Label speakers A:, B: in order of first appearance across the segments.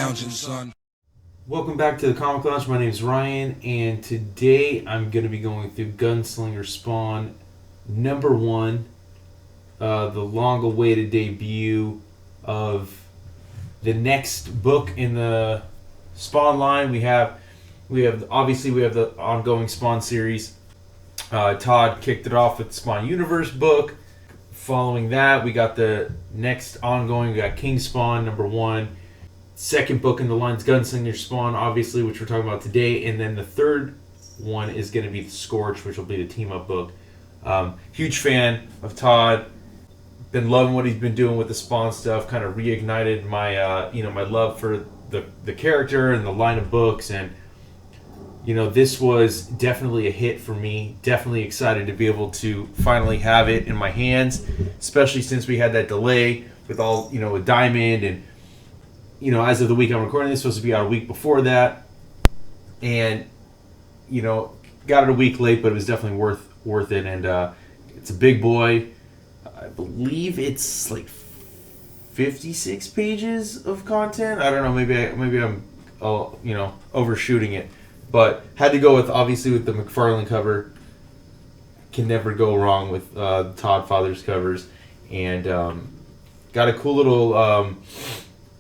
A: lounging, son.
B: Welcome back to the Comic Lounge. My name is Ryan, and today I'm going to be going through Gunslinger Spawn #1, the long-awaited debut of the next book in the Spawn line. We have obviously the ongoing Spawn series. Todd kicked it off with the Spawn Universe book. Following that, we got the next ongoing. We got King Spawn #1. Second book in the line's Gunslinger Spawn, obviously, which we're talking about today. And then the third one is going to be The Scorch, which will be the team-up book. Huge fan of Todd. Been loving what he's been doing with the Spawn stuff. Kind of reignited my my love for the character and the line of books. And, this was definitely a hit for me. Definitely excited to be able to finally have it in my hands, especially since we had that delay with all, with Diamond and, as of the week I'm recording this, it's supposed to be out a week before that, and got it a week late, but it was definitely worth it. And it's a big boy. I believe it's like 56 pages of content. I don't know. Maybe I'm overshooting it, but had to go with the McFarlane cover. Can never go wrong with Todd Father's covers, and got a cool little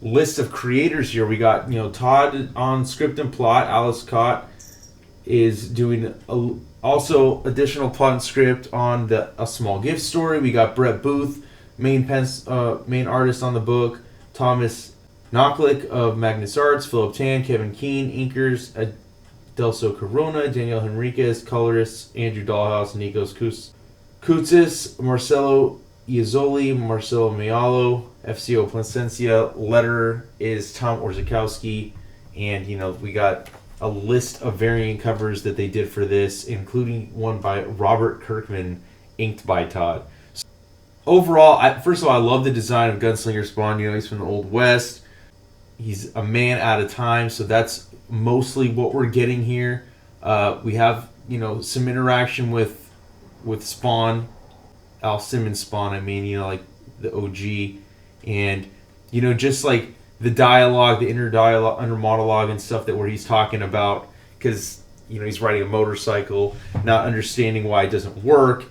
B: list of creators here. We got Todd on script and plot. Alice Cott is doing also additional plot and script on A Small Gift Story. We got Brett Booth, main artist on the book. Thomas Knocklick of Magnus Arts. Philip Tan, Kevin Keane, inkers. Adelso Corona, Daniel Henriquez, colorists. Andrew Dahlhaus, Nikos Koutsis, Marcelo Iazoli, Marcelo Mayalo, FCO Placencia. Letter is Tom Orzechowski, and we got a list of varying covers that they did for this, including one by Robert Kirkman, inked by Todd. So overall, first of all, I love the design of Gunslinger Spawn. He's from the Old West. He's a man at a time, so that's mostly what we're getting here. We have some interaction with Spawn. Al Simmons Spawn, like the OG, and just like the dialogue, the inner monologue and stuff where he's talking about, because he's riding a motorcycle, not understanding why it doesn't work,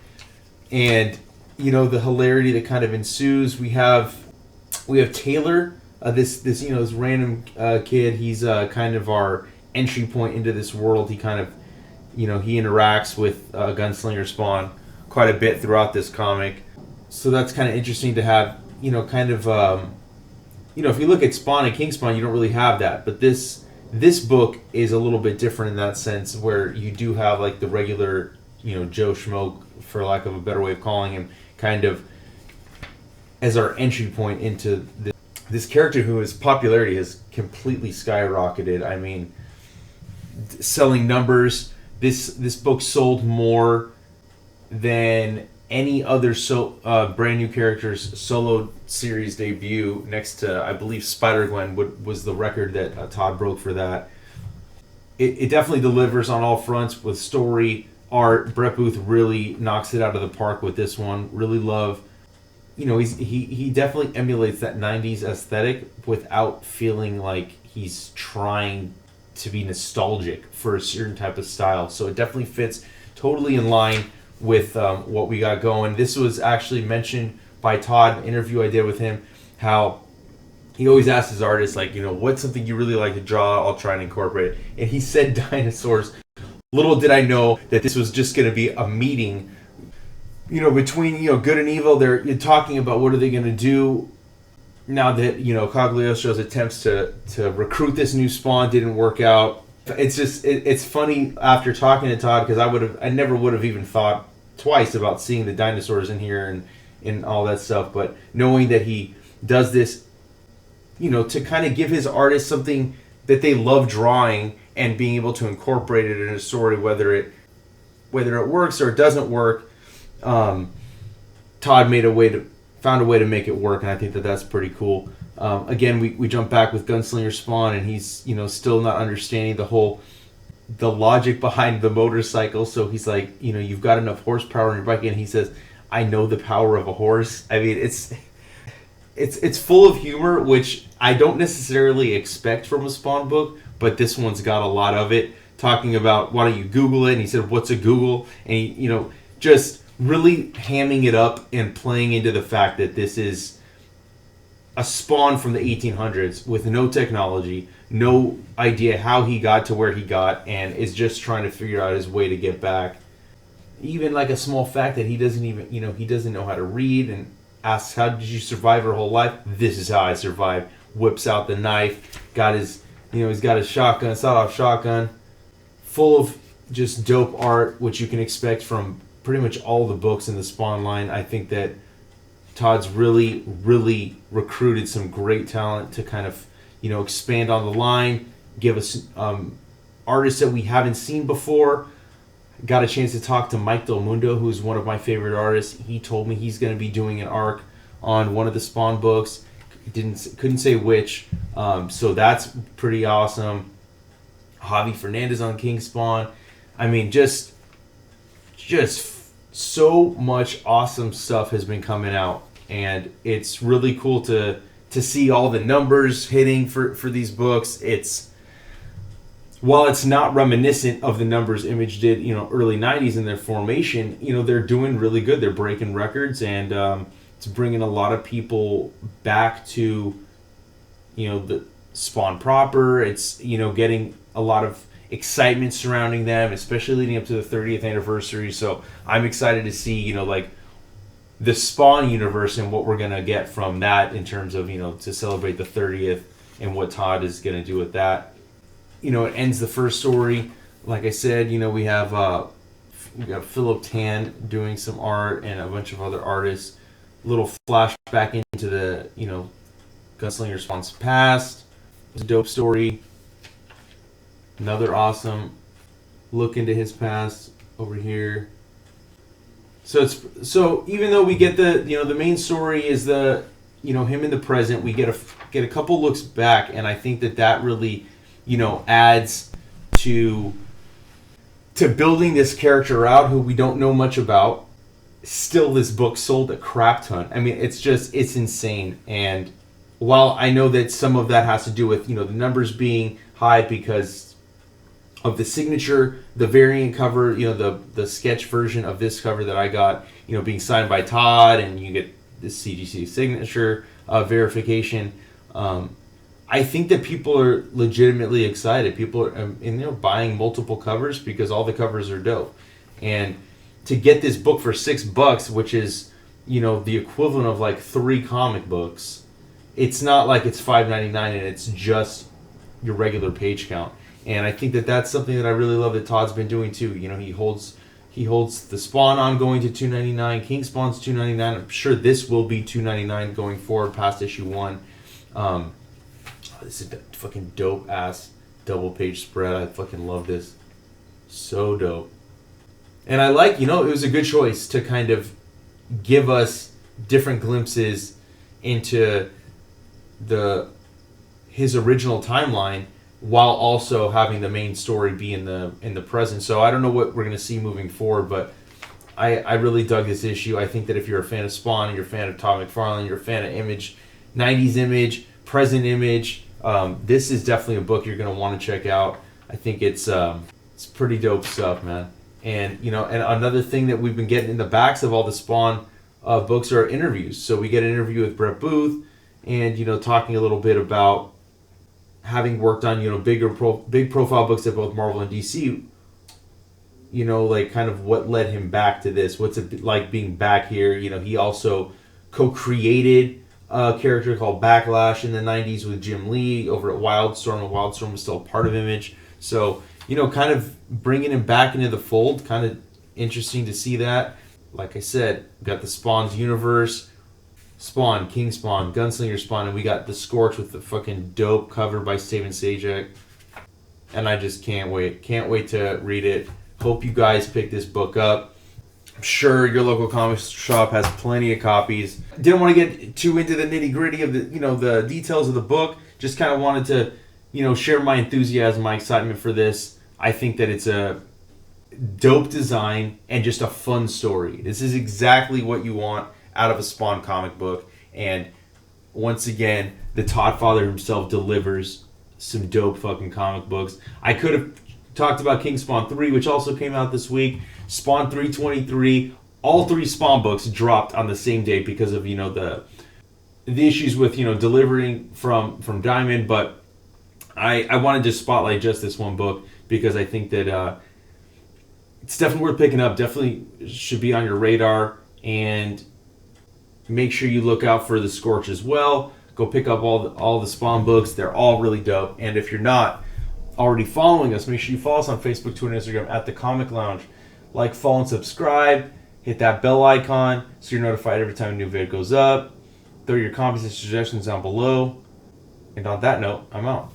B: and the hilarity that kind of ensues. We have Taylor, this random kid. He's kind of our entry point into this world. He kind of he interacts with Gunslinger Spawn quite a bit throughout this comic, so that's kind of interesting to have. If you look at Spawn and King Spawn, you don't really have that, but this book is a little bit different in that sense, where you do have like the regular Joe Schmo, for lack of a better way of calling him, kind of as our entry point into this character whose popularity has completely skyrocketed. I mean, selling numbers, this book sold more than any other brand new character's solo series debut, next to, I believe, Spider-Gwen was the record that Todd broke for that. It definitely delivers on all fronts with story, art. Brett Booth really knocks it out of the park with this one. Really love, he definitely emulates that 90s aesthetic without feeling like he's trying to be nostalgic for a certain type of style. So it definitely fits totally in line with what we got going. This was actually mentioned by Todd in an interview I did with him, how he always asks his artists, what's something you really like to draw, I'll try and incorporate it. And he said dinosaurs. Little did I know that this was just going to be a meeting, between, good and evil. They're talking about what are they going to do now that, Cogliostro's attempts to recruit this new Spawn didn't work out. It's just it's funny after talking to Todd, because I never would have even thought twice about seeing the dinosaurs in here and all that stuff, but knowing that he does this to kind of give his artists something that they love drawing and being able to incorporate it in a story, whether it works or it doesn't work. Todd found a way to make it work, and I think that's pretty cool. Again, we jump back with Gunslinger Spawn, and he's still not understanding the logic behind the motorcycle. So he's like, you've got enough horsepower in your bike, and he says, I know the power of a horse. I mean, it's full of humor, which I don't necessarily expect from a Spawn book, but this one's got a lot of it. Talking about, why don't you Google it? And he said, what's a Google? And he, just really hamming it up and playing into the fact that this is a Spawn from the 1800s with no technology, no idea how he got to where he got, and is just trying to figure out his way to get back. Even like a small fact that he doesn't even, he doesn't know how to read, and asks, how did you survive your whole life? This is how I survived. Whips out the knife, got his, he's got his shotgun, sawed-off shotgun, full of just dope art, which you can expect from pretty much all the books in the Spawn line. I think that Todd's really, really recruited some great talent to kind of, expand on the line, give us artists that we haven't seen before. Got a chance to talk to Mike Del Mundo, who's one of my favorite artists. He told me he's going to be doing an arc on one of the Spawn books. Couldn't say which, so that's pretty awesome. Javi Fernandez on King Spawn. I mean, just so much awesome stuff has been coming out, and it's really cool to see all the numbers hitting for these books. While it's not reminiscent of the numbers Image did, early 90s in their formation, they're doing really good. They're breaking records, and it's bringing a lot of people back to, the Spawn proper. It's, getting a lot of excitement surrounding them, especially leading up to the 30th anniversary. So I'm excited to see, the Spawn universe and what we're going to get from that in terms of, to celebrate the 30th and what Todd is going to do with that. It ends the first story. Like I said, we got Philip Tan doing some art and a bunch of other artists. Little flashback into the, Gunslinger Spawn's past. It was a dope story. Another awesome look into his past over here. So even though we get the main story is the him in the present, we get a couple looks back, and I think that really adds to building this character out who we don't know much about. Still, this book sold a crap ton. I mean, it's insane. And while I know that some of that has to do with the numbers being high because of the signature, the variant cover, the sketch version of this cover that I got, being signed by Todd, and you get the CGC signature verification. I think that people are legitimately excited. People are buying multiple covers because all the covers are dope. And to get this book for $6, which is the equivalent of like 3 comic books, it's not like it's $5.99 and it's just your regular page count. And I think that's something that I really love that Todd's been doing too. He holds the Spawn ongoing to $2.99. King Spawn's $2.99. I'm sure this will be $2.99 going forward past issue 1. This is a fucking dope ass double page spread. I fucking love this. So dope. And I like, it was a good choice to kind of give us different glimpses into his original timeline, while also having the main story be in the present. So I don't know what we're going to see moving forward, but I really dug this issue. I think that if you're a fan of Spawn, and you're a fan of Todd McFarlane, you're a fan of Image, 90s Image, present Image, this is definitely a book you're going to want to check out. I think it's pretty dope stuff, man. And and another thing that we've been getting in the backs of all the Spawn books are interviews. So we get an interview with Brett Booth, and talking a little bit about having worked on big profile books at both Marvel and DC. Like kind of what led him back to this. What's it like being back here? He also co-created a character called Backlash in the 90s with Jim Lee over at Wildstorm, and Wildstorm was still a part of Image. So, kind of bringing him back into the fold, kind of interesting to see that. Like I said, we got the Spawn's universe, Spawn, King Spawn, Gunslinger Spawn, and we got the Scorch with the fucking dope cover by Steven Sajak. And I just can't wait. Can't wait to read it. Hope you guys pick this book up. I'm sure your local comic shop has plenty of copies. Didn't want to get too into the nitty-gritty of the details of the book. Just kind of wanted to, share my enthusiasm, my excitement for this. I think that it's a dope design and just a fun story. This is exactly what you want out of a Spawn comic book. And once again, the Todd father himself delivers some dope fucking comic books. I could have talked about King Spawn 3, which also came out this week. Spawn 323. All 3 Spawn books dropped on the same day because of, the issues with, delivering from Diamond. But I wanted to spotlight just this one book because I think that it's definitely worth picking up. Definitely should be on your radar. And make sure you look out for the Scorch as well. Go pick up all the Spawn books. They're all really dope. And if you're not already following us, make sure you follow us on Facebook, Twitter, and Instagram at The Comic Lounge. Like, follow, and subscribe. Hit that bell icon so you're notified every time a new video goes up. Throw your comments and suggestions down below. And on that note, I'm out.